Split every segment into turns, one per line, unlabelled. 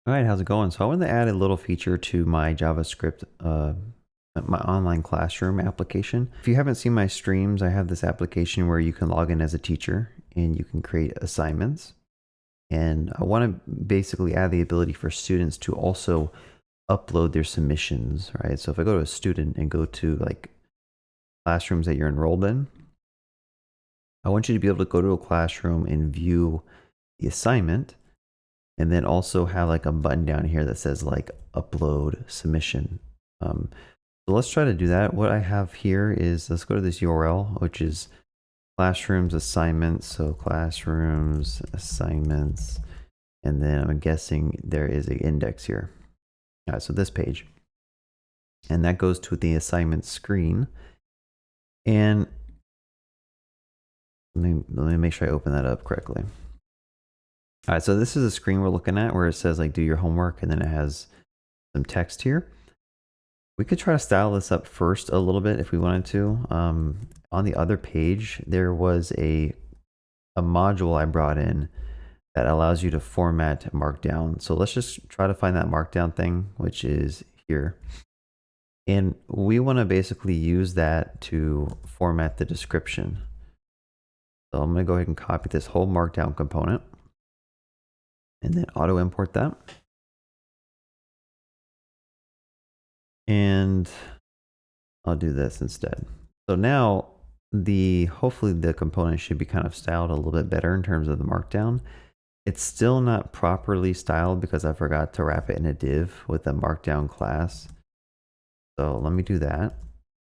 All right, how's it going? So I wanted to add a little feature to my JavaScript, my online classroom application. If you haven't seen my streams, I have this application where you can log in as a teacher and you can create assignments. And I want to basically add the ability for students to also upload their submissions, right? So if I go to a student and go to like classrooms that you're enrolled in, I want you to be able to go to a classroom and view the assignment. And then also have like a button down here that says like upload submission. So let's try to do that. What I have here is, let's go to this URL, which is classrooms assignments. So classrooms assignments, and then I'm guessing there is an index here. All right, so this page, and that goes to the assignment screen. And let me make sure I open that up correctly. All right, so this is a screen we're looking at where it says like do your homework, and then it has some text here. We could try to style this up first a little bit if we wanted to. On the other page, there was a module I brought in that allows you to format Markdown. So let's just try to find that Markdown thing, which is here. And we want to basically use that to format the description. So I'm going to go ahead and copy this whole Markdown component and then auto import that. And I'll do this instead. So now hopefully the component should be kind of styled a little bit better in terms of the markdown. It's still not properly styled because I forgot to wrap it in a div with a markdown class. So let me do that.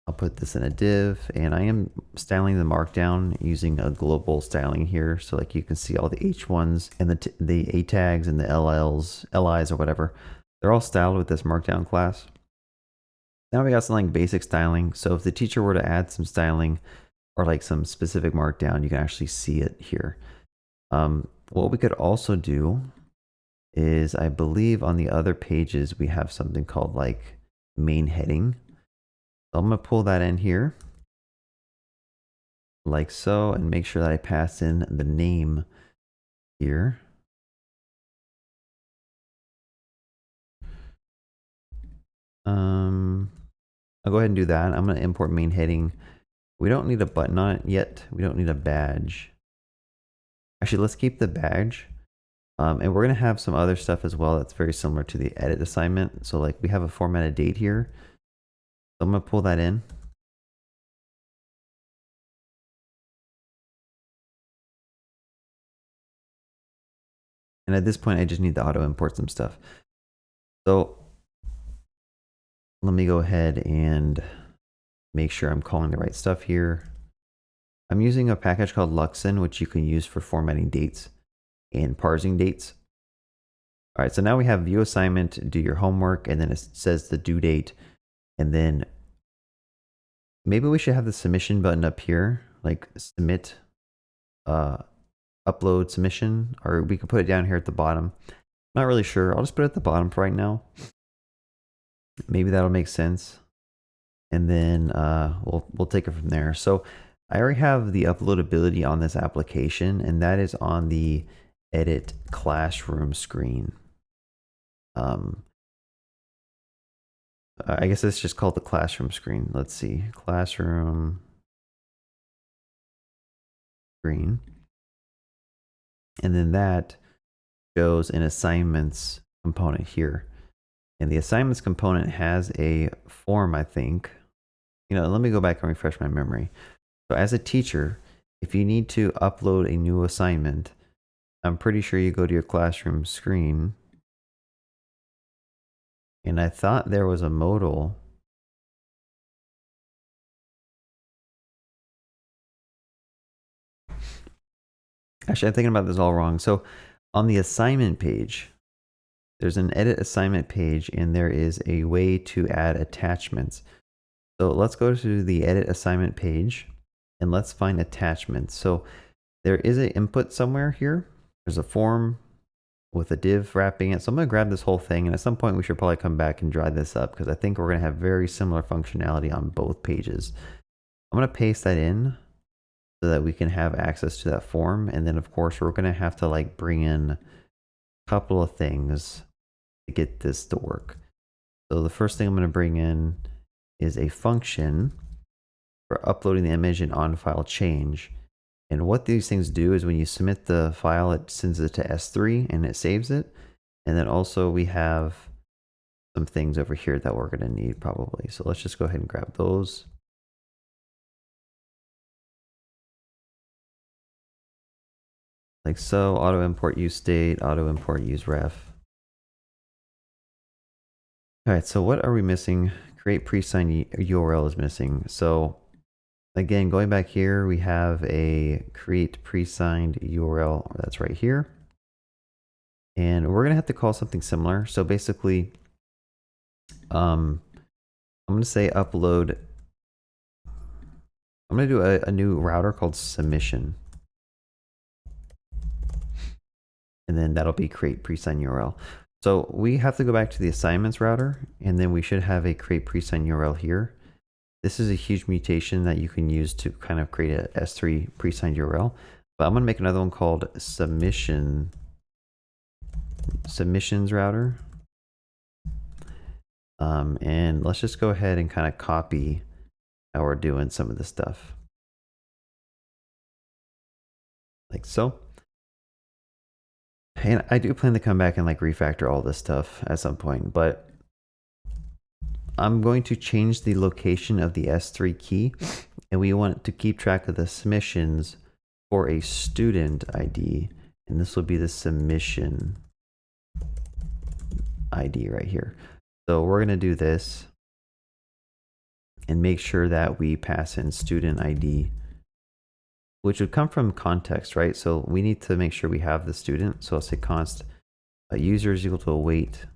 I'll put this in a div, and I am styling the markdown using a global styling here. So like you can see all the H1s and the A tags and the LIs or whatever. They're all styled with this markdown class. Now we got some like basic styling. So if the teacher were to add some styling or like some specific markdown, you can actually see it here. What we could also do is, I believe on the other pages, we have something called like main heading. So I'm going to pull that in here like so, and make sure that I pass in the name here. I'll go ahead and do that. I'm going to import main heading. We don't need a button on it yet. We don't need a badge. Actually, let's keep the badge. And we're going to have some other stuff as well that's very similar to the edit assignment. So like we have a formatted date here. So I'm going to pull that in. And at this point, I just need to auto import some stuff. So let me go ahead and make sure I'm calling the right stuff here. I'm using a package called Luxin, which you can use for formatting dates and parsing dates. All right, so now we have view assignment, do your homework, and then it says the due date. And then maybe we should have the submission button up here, like submit, upload submission, or we could put it down here at the bottom. Not really sure. I'll just put it at the bottom for right now. Maybe that'll make sense. And then we'll take it from there. So I already have the uploadability on this application, and that is on the edit classroom screen. I guess it's just called the classroom screen. Let's see, classroom screen. And then that shows an assignments component here. And the assignments component has a form, I think. Let me go back and refresh my memory. So as a teacher, if you need to upload a new assignment, I'm pretty sure you go to your classroom screen. And I thought there was a modal. Actually, I'm thinking about this all wrong. So on the assignment page, there's an edit assignment page, and there is a way to add attachments. So let's go to the edit assignment page and let's find attachments. So there is an input somewhere here. There's a form with a div wrapping it. So I'm going to grab this whole thing, and at some point we should probably come back and dry this up because I think we're going to have very similar functionality on both pages. I'm going to paste that in so that we can have access to that form. And then of course we're going to have to like bring in a couple of things. to get this to work. So the first thing I'm going to bring in is a function for uploading the image and on file change. And what these things do is when you submit the file, it sends it to S3 and it saves it. And then also we have some things over here that we're going to need probably. So let's just go ahead and grab those. Like so, auto import use state, auto import use ref. All right, so what are we missing? Create pre-signed URL is missing. So again, going back here, we have a create pre-signed URL that's right here. And we're going to have to call something similar. So basically, I'm going to say upload. I'm going to do a new router called submission. And then that'll be create pre-signed URL. So we have to go back to the assignments router, and then we should have a create pre-signed URL here. This is a huge mutation that you can use to kind of create a S3 pre-signed URL. But I'm going to make another one called submissions router. And let's just go ahead and kind of copy how we're doing some of this stuff. Like so. And I do plan to come back and like refactor all this stuff at some point, but I'm going to change the location of the S3 key, and we want to keep track of the submissions for a student ID, and this will be the submission ID right here. So we're going to do this and make sure that we pass in student ID, which would come from context, right? So we need to make sure we have the student. So I'll say const user is equal to await.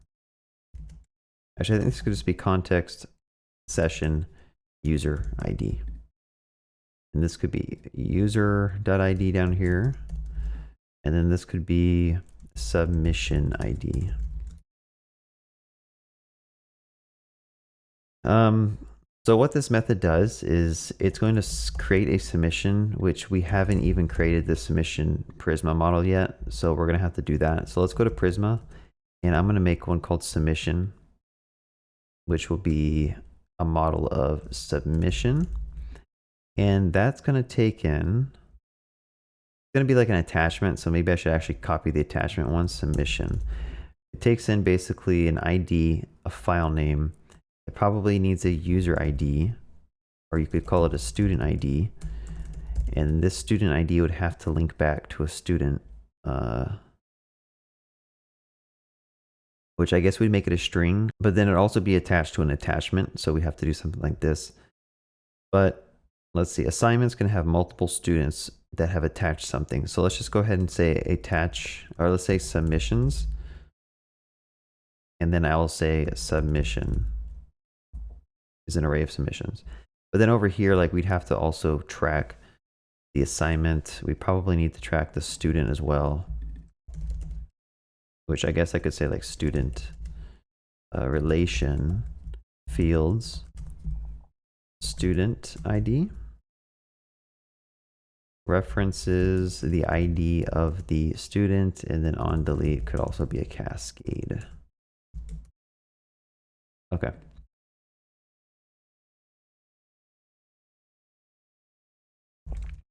Actually, I think this could just be context session user ID. And this could be user.id down here. And then this could be submission ID. So what this method does is it's going to create a submission, which we haven't even created the submission Prisma model yet. So we're going to have to do that. So let's go to Prisma, and I'm going to make one called submission, which will be a model of submission. And that's going to take in, it's going to be like an attachment. So maybe I should actually copy the attachment one, submission. It takes in basically an ID, a file name. It probably needs a user ID, or you could call it a student ID. And this student ID would have to link back to a student, which I guess we'd make it a string, but then it'd also be attached to an attachment. So we have to do something like this. But let's see, assignments can have multiple students that have attached something. So let's just go ahead and say attach, or let's say submissions. And then I will say submission is an array of submissions. But then over here, like we'd have to also track the assignment. We probably need to track the student as well, which I guess I could say like student relation fields, student ID, references the ID of the student, and then on delete could also be a cascade. Okay.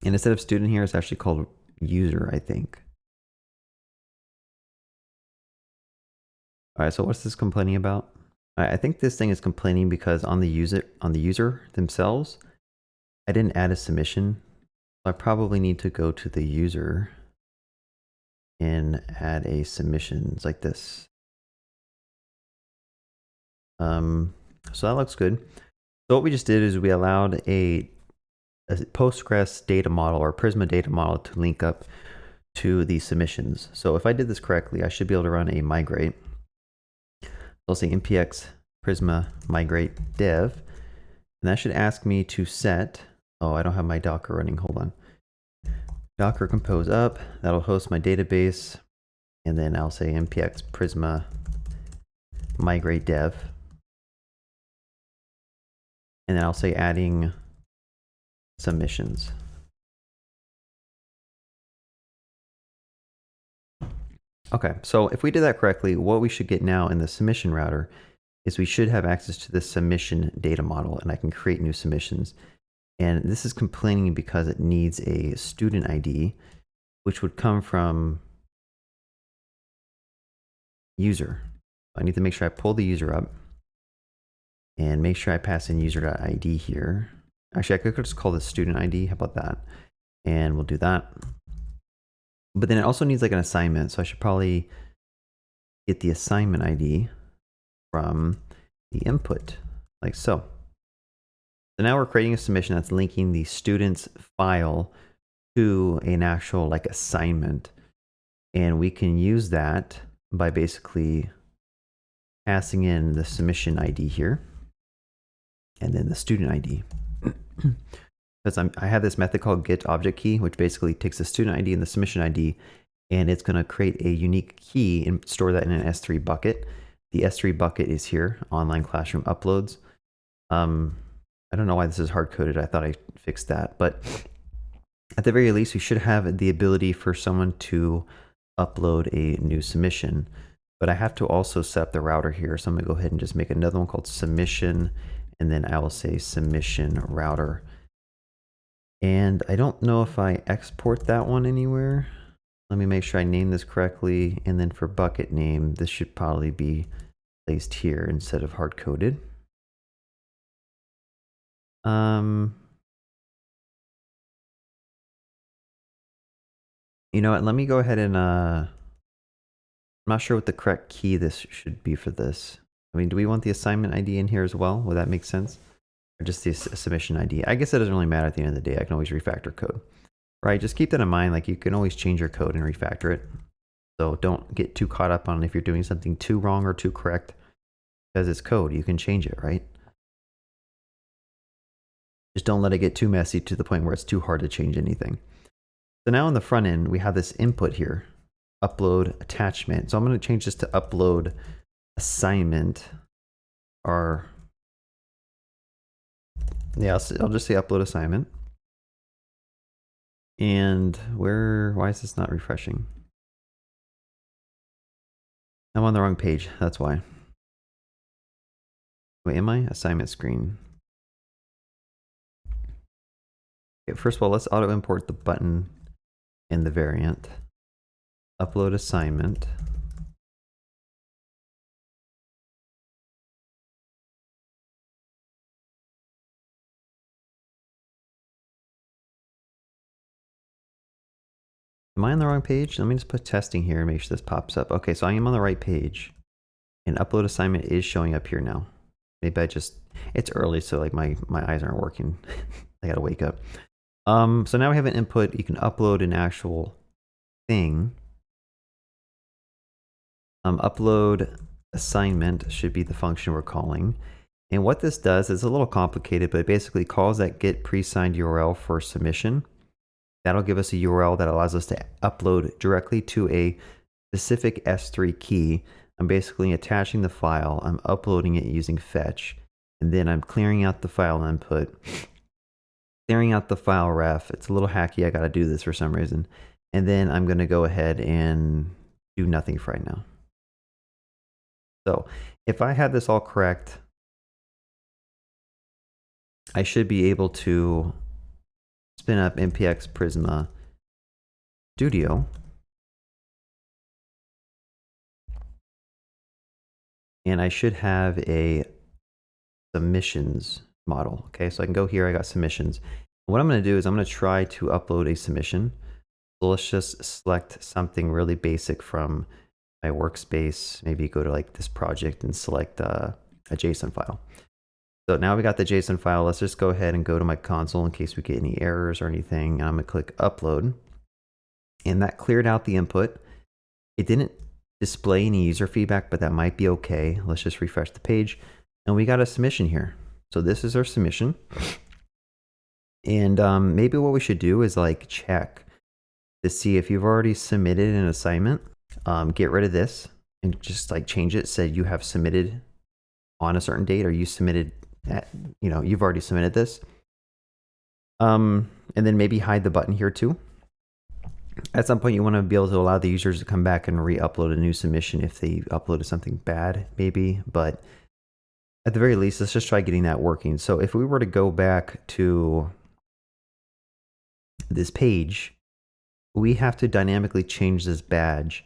And instead of student here, it's actually called user, I think. All right, so what's this complaining about? I think this thing is complaining because on the user themselves, I didn't add a submission. So I probably need to go to the user and add a submissions like this. So that looks good. So what we just did is we allowed a Postgres data model or Prisma data model to link up to the submissions. So if I did this correctly, I should be able to run a migrate. I'll say npx Prisma migrate dev, and that should ask me to set, oh, I don't have my Docker running, hold on. Docker compose up, that'll host my database, and then I'll say npx Prisma migrate dev. And then I'll say adding submissions. Okay, so if we did that correctly, what we should get now in the submission router is we should have access to the submission data model, and I can create new submissions. And this is complaining because it needs a student ID, which would come from user. I need to make sure I pull the user up and make sure I pass in user.id here. Actually, I could just call this student ID. How about that? And we'll do that. But then it also needs like an assignment. So I should probably get the assignment ID from the input, like so. So now we're creating a submission that's linking the student's file to an actual like assignment. And we can use that by basically passing in the submission ID here and then the student ID. Because I have this method called get object key, which basically takes the student ID and the submission ID, and it's going to create a unique key and store that in an S3 bucket. The S3 bucket is here, online classroom uploads. I don't know why this is hard coded. I thought I fixed that, but at the very least, we should have the ability for someone to upload a new submission. But I have to also set up the router here. So I'm going to go ahead and just make another one called submission, and then I will say submission router. And I don't know if I export that one anywhere. Let me make sure I name this correctly. And then for bucket name, this should probably be placed here instead of hard coded. You know what? Let me go ahead and I'm not sure what the correct key this should be for this. I mean, do we want the assignment ID in here as well? Would that make sense? Or just the submission ID? I guess it doesn't really matter at the end of the day. I can always refactor code, right? Just keep that in mind. Like you can always change your code and refactor it. So don't get too caught up on if you're doing something too wrong or too correct, because it's code. You can change it, right? Just don't let it get too messy to the point where it's too hard to change anything. So now on the front end, we have this input here, upload attachment. So I'm going to change this to upload assignment, or yeah, I'll just say upload assignment. And why is this not refreshing? I'm on the wrong page, that's why. Wait, am I? Assignment screen. Okay, first of all, let's auto import the button and the variant. Upload assignment. Am I on the wrong page? Let me just put testing here and make sure this pops up. Okay, so I am on the right page. And upload assignment is showing up here now. Maybe it's early, so like my eyes aren't working. I gotta wake up. So now we have an input. You can upload an actual thing. Upload assignment should be the function we're calling. And what this does is a little complicated, but it basically calls that get pre-signed URL for submission. That'll give us a URL that allows us to upload directly to a specific S3 key. I'm basically attaching the file, I'm uploading it using fetch, and then I'm clearing out the file input, clearing out the file ref. It's a little hacky, I gotta do this for some reason. And then I'm gonna go ahead and do nothing for right now. So if I have this all correct, I should be able to spin up npx Prisma Studio. And I should have a submissions model. Okay, so I can go here, I got submissions. What I'm going to do is I'm going to try to upload a submission. So let's just select something really basic from my workspace. Maybe go to like this project and select a JSON file. So now we got the JSON file. Let's just go ahead and go to my console in case we get any errors or anything. And I'm going to click upload. And that cleared out the input. It didn't display any user feedback, but that might be okay. Let's just refresh the page. And we got a submission here. So this is our submission. And maybe what we should do is like check to see if you've already submitted an assignment. Get rid of this and just like change it. Say you have submitted on a certain date, or you submitted at, you've already submitted this. And then maybe hide the button here too. At some point, you want to be able to allow the users to come back and re-upload a new submission if they uploaded something bad, maybe. But at the very least, let's just try getting that working. So if we were to go back to this page, we have to dynamically change this badge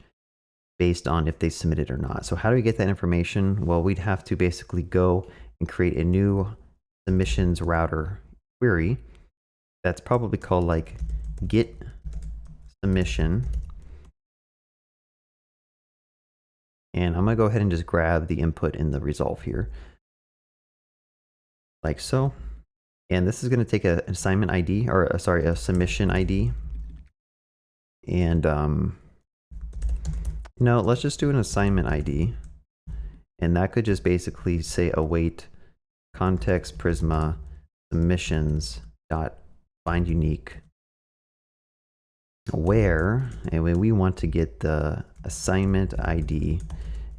based on if they submitted or not. So how do we get that information? Well, we'd have to basically go and create a new submissions router query that's probably called like Git submission. And I'm going to go ahead and just grab the input in the resolve here, like so. And this is going to take an assignment ID, or sorry, a submission ID. And no, let's just do an assignment ID. And that could just basically say await context Prisma submissions dot find unique, where, and when we want to get the assignment ID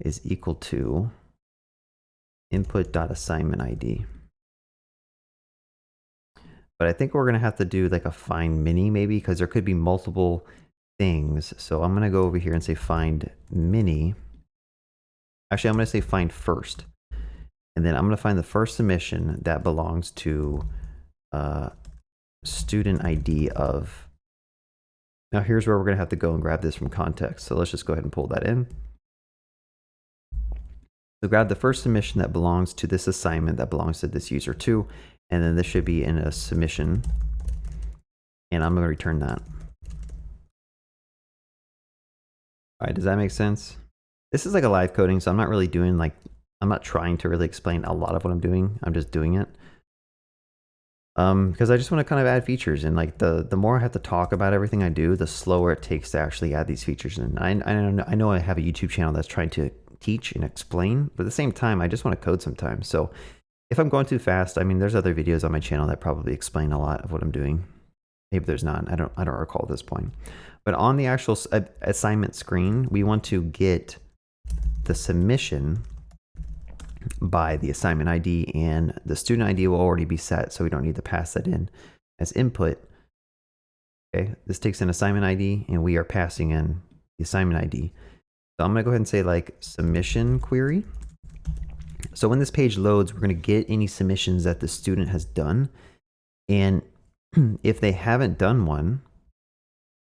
is equal to input.assignment ID. But I think we're going to have to do like a find mini maybe, because there could be multiple things. So I'm going to go over here and say find mini. Actually, I'm going to say find first. And then I'm going to find the first submission that belongs to student ID of. Now here's where we're going to have to go and grab this from context. So let's just go ahead and pull that in. So grab the first submission that belongs to this assignment that belongs to this user too. And then this should be in a submission. And I'm going to return that. All right, does that make sense? This is like a live coding, so I'm not really doing like, I'm not trying to really explain a lot of what I'm doing. I'm just doing it. Because I just want to kind of add features, and like the more I have to talk about everything I do, the slower it takes to actually add these features. And I know I have a YouTube channel that's trying to teach and explain, but at the same time, I just want to code sometimes. So if I'm going too fast, I mean, there's other videos on my channel that probably explain a lot of what I'm doing. Maybe there's not. I don't recall at this point. But on the actual assignment screen, we want to get the submission by the assignment ID, and the student ID will already be set, so we don't need to pass that in as input. Okay, this takes an assignment ID, and we are passing in the assignment ID. So I'm going to go ahead and say like submission query. So when this page loads, we're going to get any submissions that the student has done. And if they haven't done one,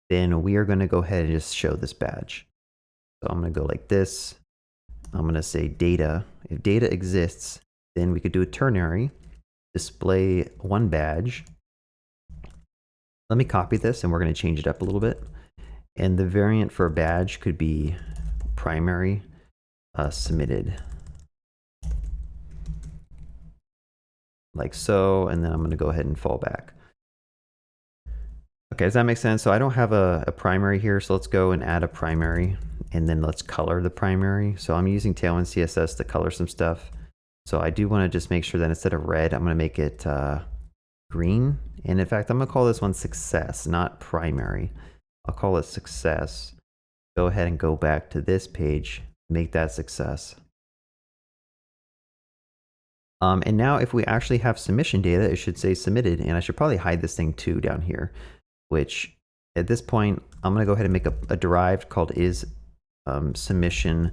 then we are going to go ahead and just show this badge. So I'm going to go like this. I'm going to say data. If data exists, then we could do a ternary, display one badge. Let me copy this, and we're going to change it up a little bit. And the variant for a badge could be primary submitted. Like so, and then I'm going to go ahead and fall back. Okay, does that make sense? So I don't have a primary here, so let's go and add a primary, and then let's color the primary. So I'm using Tailwind CSS to color some stuff. So I do want to just make sure that instead of red, I'm going to make it green. And in fact, I'm going to call this one success, not primary. I'll call it success. Go ahead and go back to this page, make that success. And now if we actually have submission data, it should say submitted, and I should probably hide this thing too down here, which at this point, I'm going to go ahead and make a derived called is submission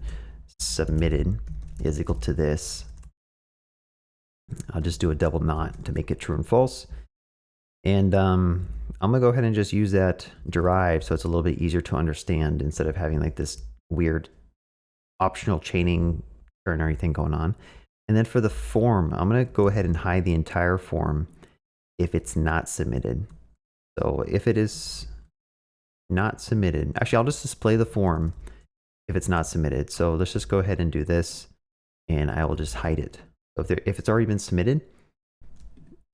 submitted is equal to this. I'll just do a double not to make it true and false. And I'm going to go ahead and just use that derived so it's a little bit easier to understand instead of having like this weird optional chaining ternary thing going on. And then for the form, I'm going to go ahead and hide the entire form if it's not submitted. So if it is not submitted, actually, I'll just display the form if it's not submitted. So let's just go ahead and do this, and I will just hide it. So if it's already been submitted,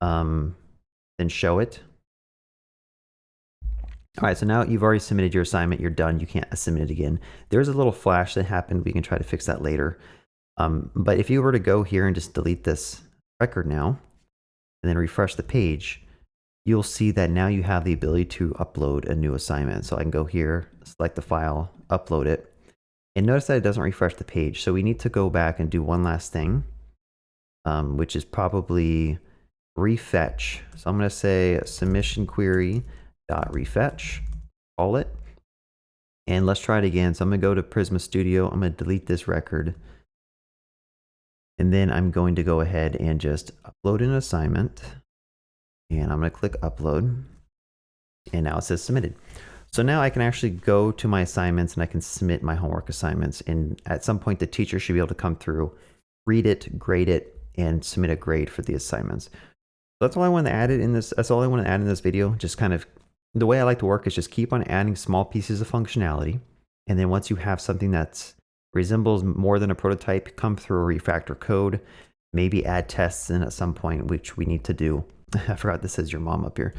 then show it. All right, so now you've already submitted your assignment. You're done. You can't submit it again. There's a little flash that happened. We can try to fix that later. But if you were to go here and just delete this record now, and then refresh the page, you'll see that now you have the ability to upload a new assignment. So I can go here, select the file, upload it, and notice that it doesn't refresh the page. So we need to go back and do one last thing, which is probably refetch. So I'm going to say submission query dot refetch, call it, And let's try it again. So I'm gonna go to Prisma Studio. I'm gonna delete this record. And then I'm going to go ahead and just upload an assignment. And I'm gonna click upload. And now it says submitted. So now I can actually go to my assignments and I can submit my homework assignments. And at some point, the teacher should be able to come through, read it, grade it, and submit a grade for the assignments. That's all I want to add in this. That's all I want to add in this video. Just kind of the way I like to work is just keep on adding small pieces of functionality. And then once you have something that resembles more than a prototype, come through a refactor code, maybe add tests in at some point, which we need to do. I forgot this says your mom up here.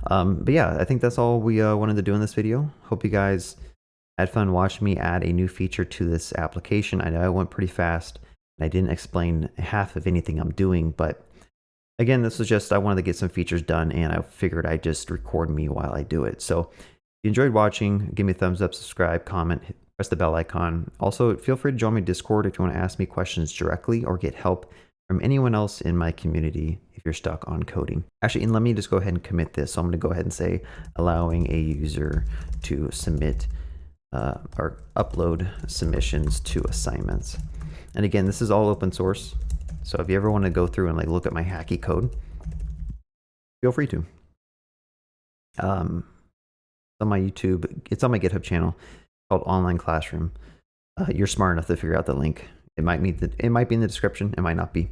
But yeah, I think that's all we wanted to do in this video. Hope you guys had fun watching me add a new feature to this application. I know I went pretty fast and I didn't explain half of anything I'm doing, but again, this was just, I wanted to get some features done and I figured I'd just record me while I do it. So if you enjoyed watching, give me a thumbs up, subscribe, comment, press the bell icon. Also, feel free to join my Discord if you want to ask me questions directly or get help from anyone else in my community if you're stuck on coding. Actually, and let me just go ahead and commit this. So I'm going to go ahead and say allowing a user to submit or upload submissions to assignments. And again, this is all open source. So if you ever want to go through and like look at my hacky code, feel free to. On my YouTube, it's on my GitHub channel called Online Classroom. You're smart enough to figure out the link. It might be in the description. It might not be.